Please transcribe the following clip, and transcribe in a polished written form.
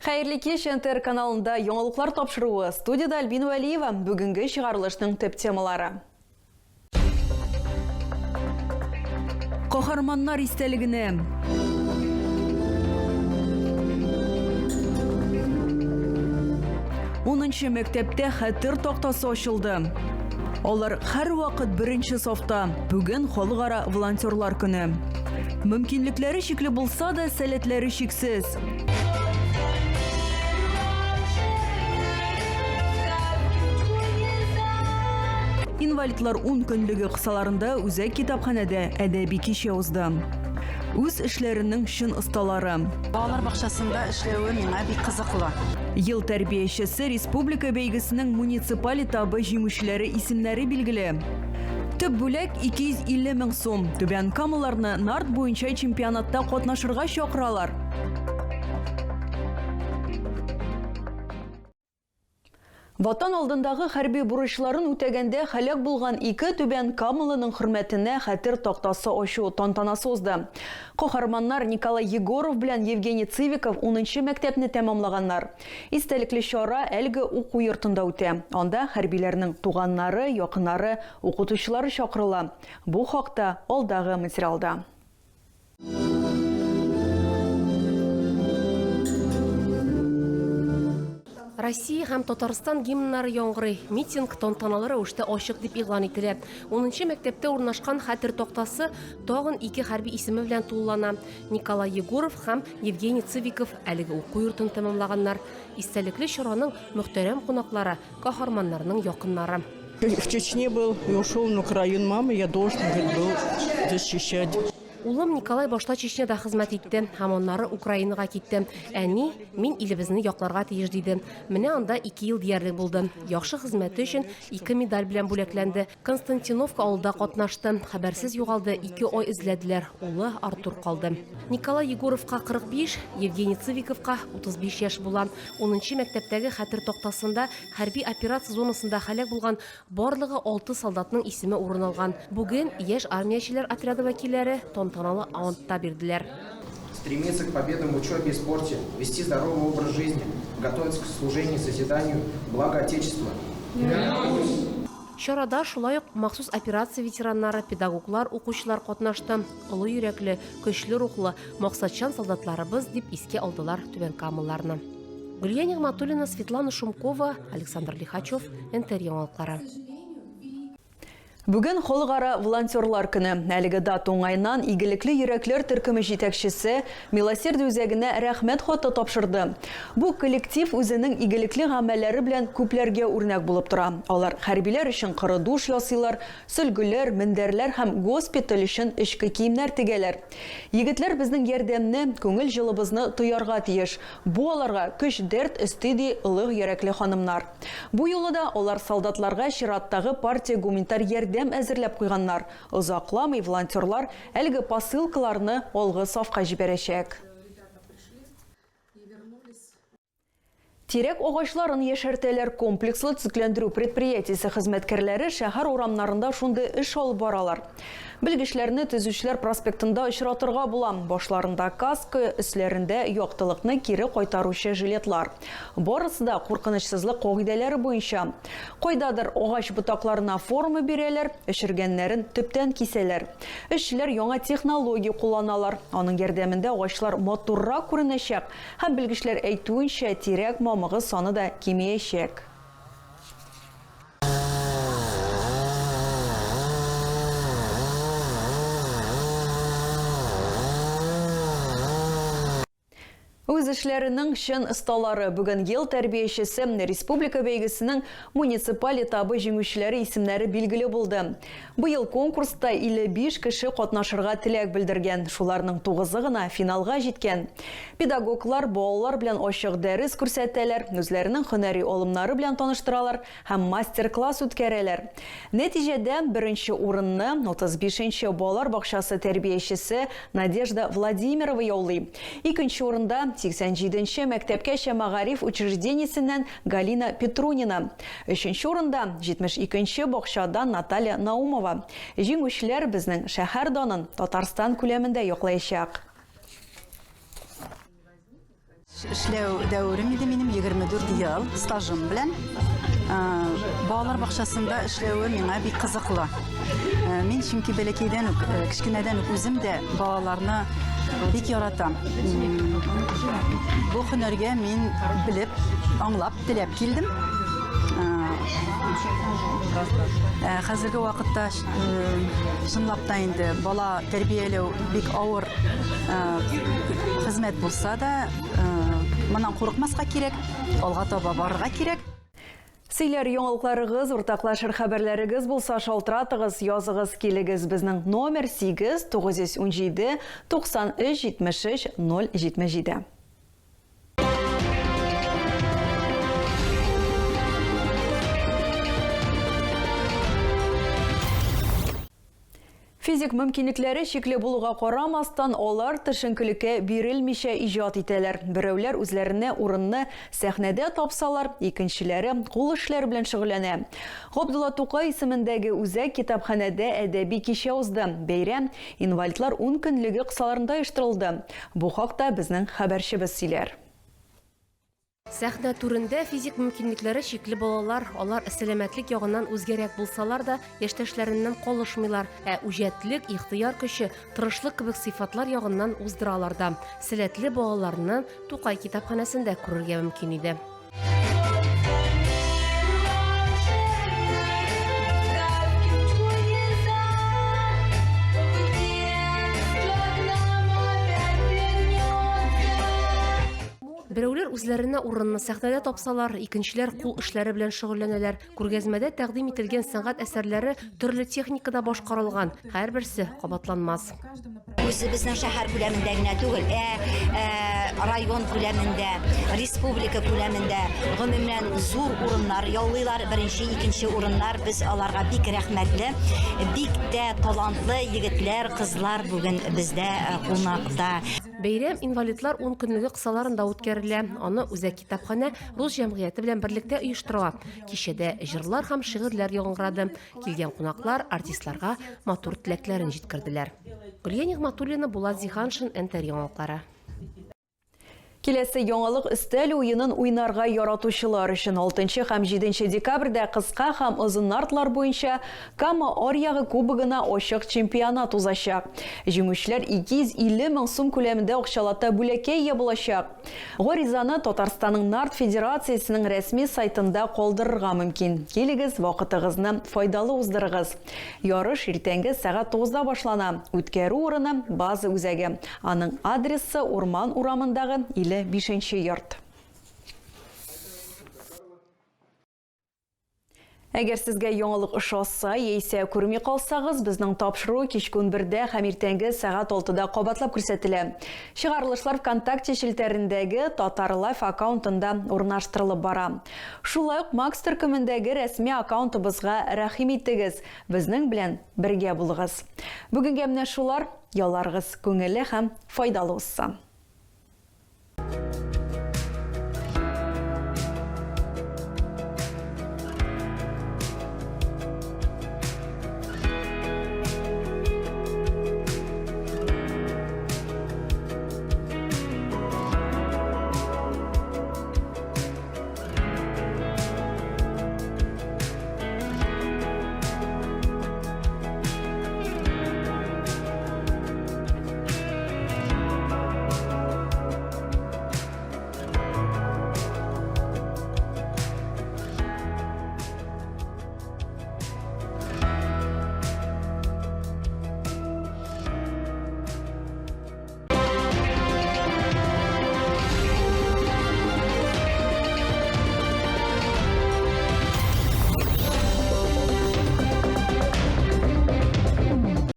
Хәерле кеш, НТР каналында яңалыклар тапшыруы. Студияда Альбина Валиева, бүгінгі шығарылышның төп темалары. Каһарманнар истәлегенә. Унынчы мәктәптә хәтер тактасы ачылды. Алар һәр вакыт беренче сафта. Бүген халыкара волонтерлар көне. Мөмкинлекләре шикле булса да, сәләтләре шиксез. Инвалидлар 10 көнлеге кысаларында үзәк китапханәдә әдәби кичә узды. Үз эшләренең шын осталары. Балалар бакчасында эшләүе миңа бик кызыклы. Ел тәрбиячесе республика бәйгесенең муниципаль этабы җиңүчеләре исемнәре билгеле. Төп бүләк 250 мең сум. Түбән Камаларны нарт буенча чемпионатта катнашырга чакыралар. Ватан алдындагы хәрби бурычларын үтәгәндә һәлак булган 2 Түбән Камалының хөрмәтенә хәтер тактасы ачу тантанасы узды. Каһарманнар Николай Егоров белән Евгений Цивиков 10-нчы мәктәпне тәмамлаганнар. Истәлекле чара әлеге уку йортында үтә. Анда хәрбиләрнең туганнары, якыннары, укытучылары чакырыла. Бу хакта алдагы материалда. Россия һәм Татарстан гимннары яңгырый. Митинг тантаналары ушты ачык дип игълан ителә. 10-нчы мәктәптә урнашкан хәтер тактасы тагын 2 хәрби исеме белән тулылана. Николай Егоров һәм Евгений Цивиков әлеге уку йортын тәмамлаганнар. Истәлекле чараның мөхтәрәм кунаклары, каһарманнарның якыннары. В Чечне был и ушел на Украину. Мама, я должен был защищать. Улым Николай башта Чечнеда хезмәт итте, һәм аннары Украинага китте. Әни, мин илебезне якларга тиеш диде. Менә анда 2 ел диярлек булды. Яхшы хезмәте өчен 2 медаль белән бүләкләнде. Константиновка авылда катнашты. Хәбәрсез югалды, 2 ай эзләделәр. Улы Артур калды. Николай Егоровка 45, Евгений Цивиковка 35 яшь була. 10-нчы мәктәптәге хәтер тактасында хәрби операция зонасында һәлак булган барлыгы 6 солдатның исеме урын алган. Бүген яшь армиячеләр отряды вәкилләре тантаналы антта бирделәр. Стремиться к победам в учебе и спорте, вести здоровый образ жизни, готовиться к служению и созиданию блага Отечества. Чарада шулай ук махсус операция ветераннары, педагоглар, укучылар катнашты. Олы йөрәкле, көчле рухлы, максатчан солдатларыбыз дип искә алдылар Түбән Камалларны. Гөлия Нигъматуллина, Светлана Шумкова, Александр Лихачев, НТР яңалыклары. Бүген халыкара волонтерлар көне. Әлеге дат уңайнан игелекле йөрәкләр төркеме җитәкчесе Милосердие үзәгенә рәхмәт хаты тапшырды. Бу коллектив үзенең игелекле гамәлләре белән күпләргә үрнәк булып тора. Алар хәрбиләр өчен коры душ ясыйлар, сөлгеләр, мендәрләр һәм госпиталь өчен эчке киемнәр тегәләр. Егетләр безнең ярдәмне, күңел җылыбызны тоярга тиеш. Бу аларга көч дәрт өстеди улы йөрәкле ханымнар. Бу юлы да алар солдатларга чираттагы партия гуманитар ярдәм әзерләп куйганнар. Озакламый волонтерлар әлеге посылкаларны алгы сафка җибәрәчәк. Тирәк агачларын яшәртәләр комплекслы төзекләндерү предприятиесе хезмәткәрләре шәһәр урамнарында шундый эш алып баралар. Белгечләрне төзүчеләр проспектында очратырга була. Башларында каска, өсләрендә яктылыкны кире кайтаручы жилетлар. Барысы да куркынычсызлык кагыйдәләре буенча. Кайдадыр агач ботакларына форма бирәләр, эшергәннәрен төптән кисәләр. Эшчеләр яңа технология кулланалар. Аның ярдәмендә агачлар матуррак күренәчәк. Һәм белгечләр әйтүенчә, тирәк мамыгы саны да кимәячәк. Үз эшләренең шын осталары бүген ел тәрбиячесе республика бәйгесенең муниципаль этабы җиңүчеләре исемнәре билгеле булды. Быел конкурста 55 кеше катнашырга теләк белдергән. Шуларның 9-ы гына финалга җиткән. Педагоглар балалар белән ачык дәрес күрсәтәләр, үзләренең һөнәри алымнары белән таныштыралар һәм мастер-класс үткәрәләр. Нәтиҗәдә беренче урынны 35-нче балалар бакчасы тәрбиячесе Надежда Владимирова яулый. Икенче урында 87-нче мәктәпкәчә мәгариф учреждениесеннән Галина Петрунина. 3-нче урында 72-нче бакчадан Наталья Наумова. Җиңүчеләр безнең шәһәр данын Татарстан күләмендә яклаячак. Эшләү дәврем иде минем 24 ел стажым белән. Балалар бакчасында эшләүе миңа бик кызыклы. Мин чөнки бәләкәйдән үк, кечкенәдән үк үзем дә балаларны бик яратам. Бу һөнәргә мин белеп, аңлап, теләп килдем. Хәзерге вакытта чынлап та инде бала тәрбияләү бик авыр хезмәт булса да, моннан курыкмаска кирәк, алга таба барырга кирәк. Сөйләр яңалыкларыгыз, уртаклашыр хәбәрләрегез булса шалтыратыгыз, языгыз килегез безнең номер 8 917 93 73 077. Физик мөмкинлекләре шикле булуга карамастан, алар төшенкелеккә бирелмичә иҗат итәләр. Берәүләр үзләренә урынны сәхнәдә тапсалар, икенчеләре кул эшләре белән шөгыльләнә. Габдулла Тукай исемендәге үзәк китапханәдә әдәби кичә узды. Бәйрәм инвалидлар 10 көнлеге кысаларында оештырылды. Бу хакта безнең хәбәрчебез сөйләр. Сәхнә түрендә физик мөмкинлекләре шикле балалар, алар сәламәтлек ягыннан үзгәрәк булсалар да, яшьтәшләреннән калышмыйлар, үҗәтлек, ихтыяр көче, тырышлык кебек сыйфатлар ягыннан уздыралар да. Сәләтле балаларны Тукай китапханәсендә күрергә мөмкин иде. Берәүләр үзләренә урынны сәхнәдә тапсалар, икенчеләр кул эшләре белән шөгыльләнәләр. Күргәзмәдә тәкъдим ителгән сәнгать әсәрләре төрле техникада башкарылган, һәрберсе кабатланмас. Үзебезнең шәһәр күләмендә генә түгел, район күләмендә, республика күләмендә гомумән зур урыннар яулыйлар, беренче, икенче урыннар. Без аларга бик рәхмәтле, бик тә талантлы егетләр, кызлар бүген бездә кунакта. Бәйрәм инвалидлар 10 көнлеге кысаларында үткәрелә. Аны үзәк китапханә рус җәмгыяте белән берлектә оештыра. Кичәдә җырлар һәм шигырьләр яңгырады. Килгән кунаклар артистларга матур теләкләрен җиткерделәр. Гөлия Нигъмәтуллина, Булат Зиһаншин, НТР яңалыклары. Киләсе яңалык өстәл уенын уйнарга яратучылар өчен 6 һәм 7 декабрьдә кыска һәм озын нартлар буенча Кама Аръягы кубогына ачык чемпионат узачак. Җиңүчеләр 250 мең сум күләмендә акчалата бүләккә ия булачак. Гаризаны Татарстанның нарт федерациясенең рәсми сайтында калдырырга мөмкин. Килегез, вакытыгызны файдалы уздырыгыз. Ярыш иртәнге сәгать 9-да башлана. Үткәрү урыны база үзәге. Аның адресы Урман урамындагы 5-нче йорт. Әгәр сезгә яңалык ошаса, яисә күрми калсагыз, безнең тапшыру кичке 1-дә һәм иртәнге сәгать 6-да кабатлап күрсәтелә. Чыгарылышлар ВКонтакте челтәрендәге Татар Лайф аккаунтында урнаштырылып бара. Шулай ук Макс төркемендәге рәсми аккаунтыбызга рәхим итегез, безнең белән бергә булыгыз. Бүгенгә менә шулар, ялларыгыз күңелле һәм файдалы узсын.